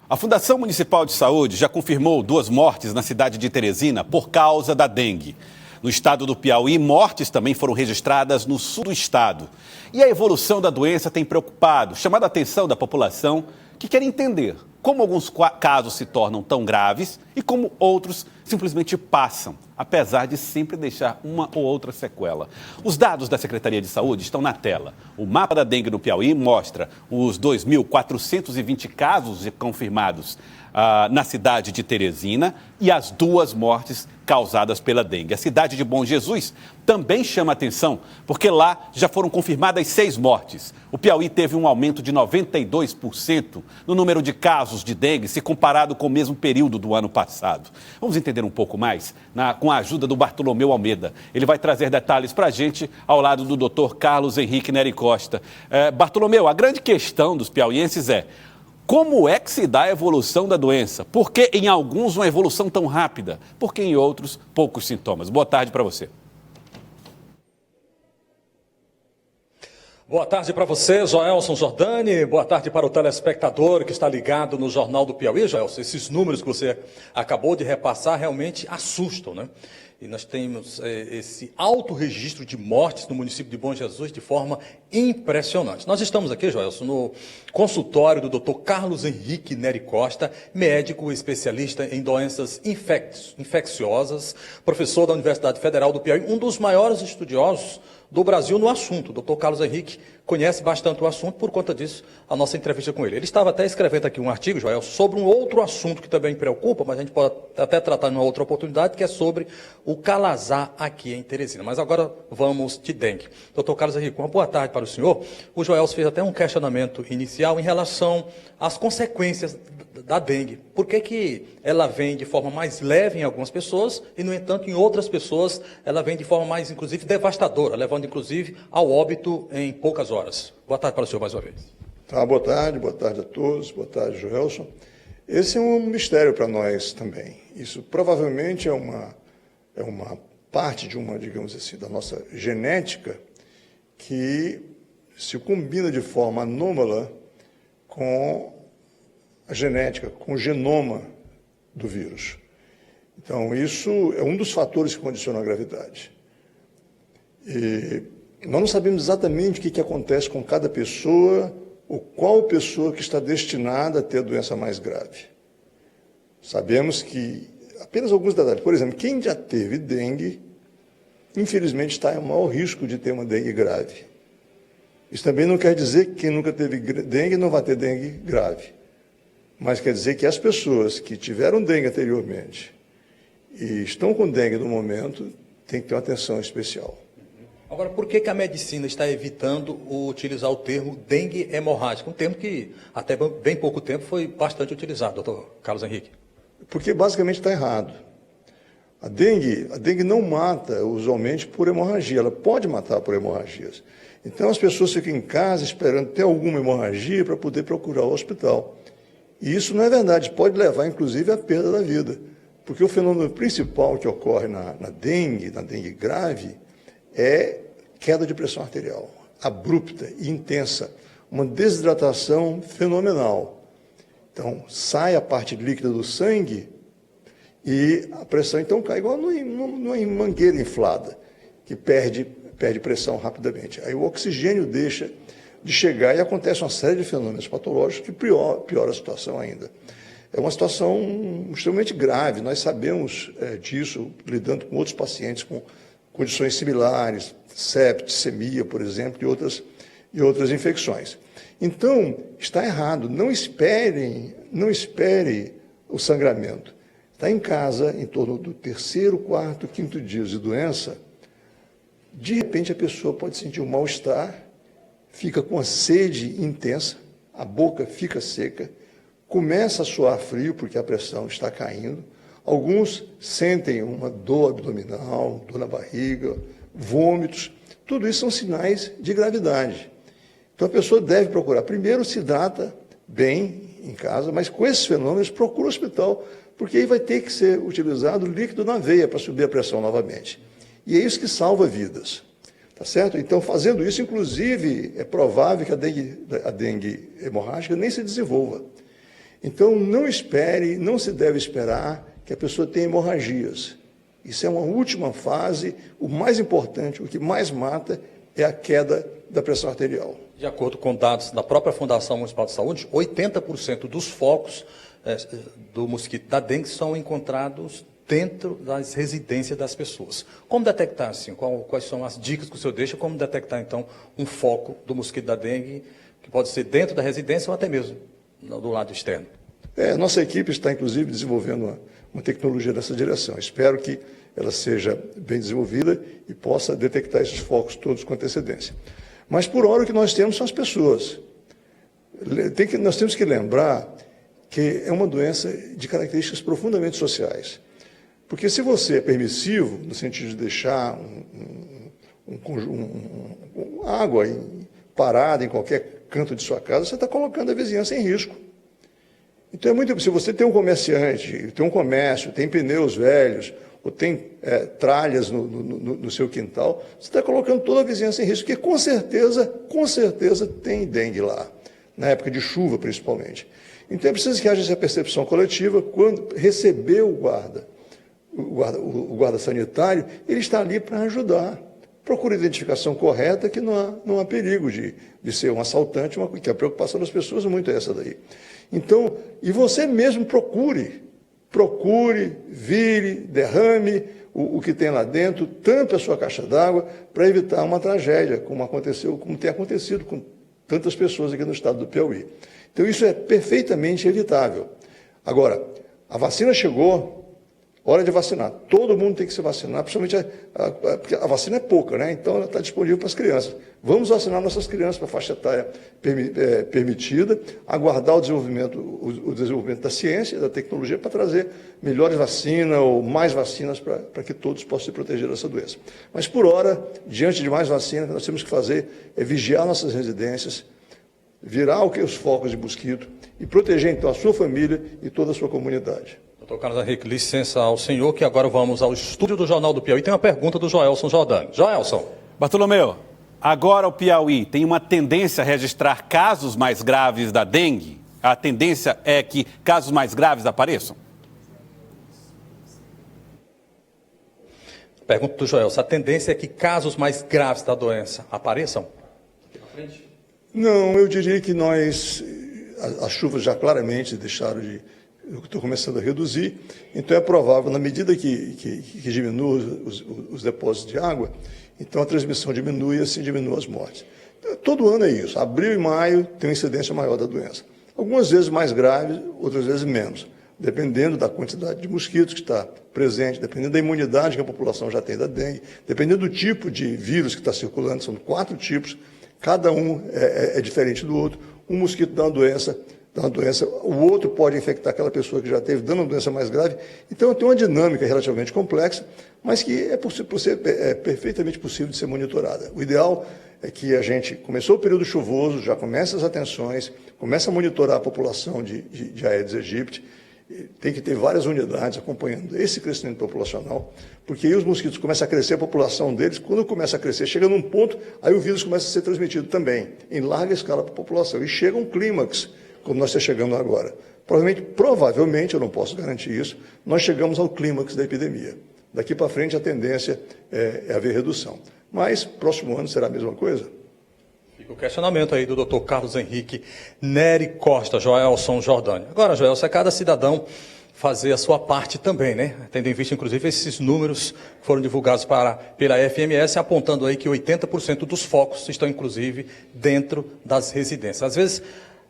A Fundação Municipal de Saúde já confirmou 2 mortes na cidade de Teresina por causa da dengue. No estado do Piauí, mortes também foram registradas no sul do estado. E a evolução da doença tem preocupado, chamado a atenção da população que quer entender como alguns casos se tornam tão graves e como outros simplesmente passam, apesar de sempre deixar uma ou outra sequela. Os dados da Secretaria de Saúde estão na tela. O mapa da dengue no Piauí mostra os 2.420 casos confirmados na cidade de Teresina e as 2 mortes causadas pela dengue. A cidade de Bom Jesus também chama atenção, porque lá já foram confirmadas 6 mortes. O Piauí teve um aumento de 92% no número de casos de dengue, se comparado com o mesmo período do ano passado. Vamos entender um pouco mais com a ajuda do Bartolomeu Almeida. Ele vai trazer detalhes para a gente ao lado do Dr. Carlos Henrique Neri Costa. Bartolomeu, a grande questão dos piauienses é: como é que se dá a evolução da doença? Por que em alguns uma evolução tão rápida? Por que em outros poucos sintomas? Boa tarde para você. Boa tarde para você, Joelson Jordani. Boa tarde para o telespectador que está ligado no Jornal do Piauí. Joelson, esses números que você acabou de repassar realmente assustam, né? E nós temos esse alto registro de mortes no município de Bom Jesus de forma impressionante. Nós estamos aqui, Joelson, no consultório do Dr. Carlos Henrique Neri Costa, médico especialista em doenças infecciosas, professor da Universidade Federal do Piauí, um dos maiores estudiosos do Brasil no assunto. O Dr. Carlos Henrique conhece bastante o assunto, por conta disso, a nossa entrevista com ele. Ele estava até escrevendo aqui um artigo, Joel, sobre um outro assunto que também preocupa, mas a gente pode até tratar em uma outra oportunidade, que é sobre o calazar aqui em Teresina. Mas agora vamos de dengue. Dr. Carlos Henrique, uma boa tarde para o senhor. O Joel fez até um questionamento inicial em relação às consequências da dengue. Por que ela vem de forma mais leve em algumas pessoas e, no entanto, em outras pessoas ela vem de forma mais, inclusive, devastadora, levando, inclusive, ao óbito em poucas horas? Boa tarde para o senhor mais uma vez. Boa tarde a todos, boa tarde, Joelson. Esse é um mistério para nós também. Isso provavelmente é uma parte de digamos assim, da nossa genética que se combina de forma anômala com a genética, com o genoma do vírus. Então, isso é um dos fatores que condicionam a gravidade. E nós não sabemos exatamente o que acontece com cada pessoa, ou qual pessoa que está destinada a ter a doença mais grave. Sabemos que apenas alguns detalhes. Por exemplo, quem já teve dengue, infelizmente está em maior risco de ter uma dengue grave. Isso também não quer dizer que quem nunca teve dengue não vai ter dengue grave. Mas quer dizer que as pessoas que tiveram dengue anteriormente e estão com dengue no momento têm que ter uma atenção especial. Agora, por que a medicina está evitando utilizar o termo dengue hemorrágica? Um termo que até bem pouco tempo foi bastante utilizado, doutor Carlos Henrique. Porque basicamente está errado. A dengue não mata usualmente por hemorragia, ela pode matar por hemorragias. Então as pessoas ficam em casa esperando ter alguma hemorragia para poder procurar o hospital. E isso não é verdade, pode levar inclusive à perda da vida. Porque o fenômeno principal que ocorre na dengue grave, é queda de pressão arterial, abrupta e intensa, uma desidratação fenomenal. Então, sai a parte líquida do sangue e a pressão então cai igual numa mangueira inflada, que perde pressão rapidamente. Aí o oxigênio deixa de chegar e acontece uma série de fenômenos patológicos que piora a situação ainda. É uma situação extremamente grave, nós sabemos disso, lidando com outros pacientes com condições similares, septicemia, por exemplo, e outras infecções. Então, está errado, não espere o sangramento. Está em casa, em torno do 3º, 4º, 5º dias de doença, de repente a pessoa pode sentir um mal-estar, fica com a sede intensa, a boca fica seca, começa a suar frio porque a pressão está caindo, alguns sentem uma dor abdominal, dor na barriga, vômitos, tudo isso são sinais de gravidade. Então a pessoa deve procurar, primeiro se hidrata bem em casa, mas com esses fenômenos procura o hospital, porque aí vai ter que ser utilizado líquido na veia para subir a pressão novamente. E é isso que salva vidas. Tá certo? Então, fazendo isso, inclusive, é provável que a dengue hemorrágica nem se desenvolva. Então, não espere, não se deve esperar que a pessoa tenha hemorragias. Isso é uma última fase. O mais importante, o que mais mata é a queda da pressão arterial. De acordo com dados da própria Fundação Municipal de Saúde, 80% dos focos do mosquito da dengue são encontrados dentro das residências das pessoas. Como detectar, assim? Quais são as dicas que o senhor deixa? Como detectar, então, um foco do mosquito da dengue, que pode ser dentro da residência ou até mesmo do lado externo? Nossa equipe está, inclusive, desenvolvendo uma tecnologia nessa direção. Espero que ela seja bem desenvolvida e possa detectar esses focos todos com antecedência. Mas, por hora, o que nós temos são as pessoas. Nós temos que lembrar que é uma doença de características profundamente sociais. Porque se você é permissivo, no sentido de deixar água parada em qualquer canto de sua casa, você está colocando a vizinhança em risco. Então, se você tem um comerciante, tem um comércio, tem pneus velhos, ou tem tralhas no seu quintal, você está colocando toda a vizinhança em risco, porque com certeza tem dengue lá, na época de chuva principalmente. Então é preciso que haja essa percepção coletiva. Quando receber o guarda sanitário, ele está ali para ajudar. Procure a identificação correta, que não há perigo de ser um assaltante, que a preocupação das pessoas muito é essa daí. Então, e você mesmo procure, vire, derrame o que tem lá dentro, tampe a sua caixa d'água para evitar uma tragédia, como tem acontecido com tantas pessoas aqui no estado do Piauí. Então, isso é perfeitamente evitável. Agora, a vacina chegou, hora de vacinar. Todo mundo tem que se vacinar, principalmente porque a vacina é pouca, né? Então ela está disponível para as crianças. Vamos vacinar nossas crianças para a faixa etária permitida, aguardar o desenvolvimento da ciência, da tecnologia, para trazer melhores vacinas ou mais vacinas para que todos possam se proteger dessa doença. Mas, por hora, diante de mais vacinas, o que nós temos que fazer é vigiar nossas residências, virar os focos de mosquito e proteger, então, a sua família e toda a sua comunidade. Doutor Carlos Henrique, licença ao senhor, que agora vamos ao estúdio do Jornal do Piauí. Tem uma pergunta do Joelson Jordani. Joelson. Bartolomeu, agora o Piauí tem uma tendência a registrar casos mais graves da dengue? A tendência é que casos mais graves apareçam? Pergunta do Joelson. A tendência é que casos mais graves da doença apareçam? Aqui na frente. Não, eu diria que as chuvas já claramente deixaram de... Estou começando a reduzir, então é provável, na medida que diminua os depósitos de água, então a transmissão diminui e assim diminui as mortes. Todo ano é isso, abril e maio tem uma incidência maior da doença. Algumas vezes mais grave, outras vezes menos, dependendo da quantidade de mosquitos que está presente, dependendo da imunidade que a população já tem da dengue, dependendo do tipo de vírus que está circulando, são 4 tipos, cada um é diferente do outro. Um mosquito dá uma doença, o outro pode infectar aquela pessoa que já teve, dando uma doença mais grave. Então, tem uma dinâmica relativamente complexa, mas que é perfeitamente possível de ser monitorada. O ideal é que a gente começou o período chuvoso, já começa as atenções, começa a monitorar a população de Aedes aegypti, tem que ter várias unidades acompanhando esse crescimento populacional, porque aí os mosquitos começam a crescer, a população deles, quando começa a crescer, chega num ponto, aí o vírus começa a ser transmitido também, em larga escala para a população, e chega um clímax, como nós estamos chegando agora. Provavelmente, eu não posso garantir isso, nós chegamos ao clímax da epidemia. Daqui para frente, a tendência é haver redução. Mas, próximo ano será a mesma coisa? Fica o questionamento aí do doutor Carlos Henrique Nery Costa, Joelson Jordani. Agora, Joelson, é cada cidadão fazer a sua parte também, né? Tendo em vista, inclusive, esses números que foram divulgados pela FMS, apontando aí que 80% dos focos estão, inclusive, dentro das residências. Às vezes,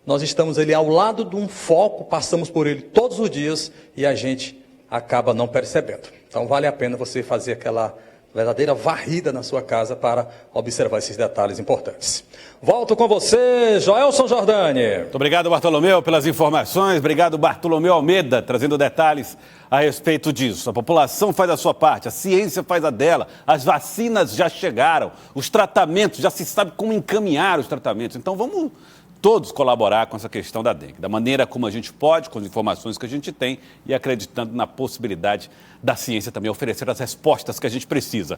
nós estamos ali ao lado de um foco, passamos por ele todos os dias e a gente acaba não percebendo. Então, vale a pena você fazer aquela verdadeira varrida na sua casa para observar esses detalhes importantes. Volto com você, Joelson Jordani. Muito obrigado, Bartolomeu, pelas informações. Obrigado, Bartolomeu Almeida, trazendo detalhes a respeito disso. A população faz a sua parte, a ciência faz a dela, as vacinas já chegaram, os tratamentos, já se sabe como encaminhar os tratamentos. Então, vamos todos colaborar com essa questão da dengue, da maneira como a gente pode, com as informações que a gente tem e acreditando na possibilidade da ciência também oferecer as respostas que a gente precisa.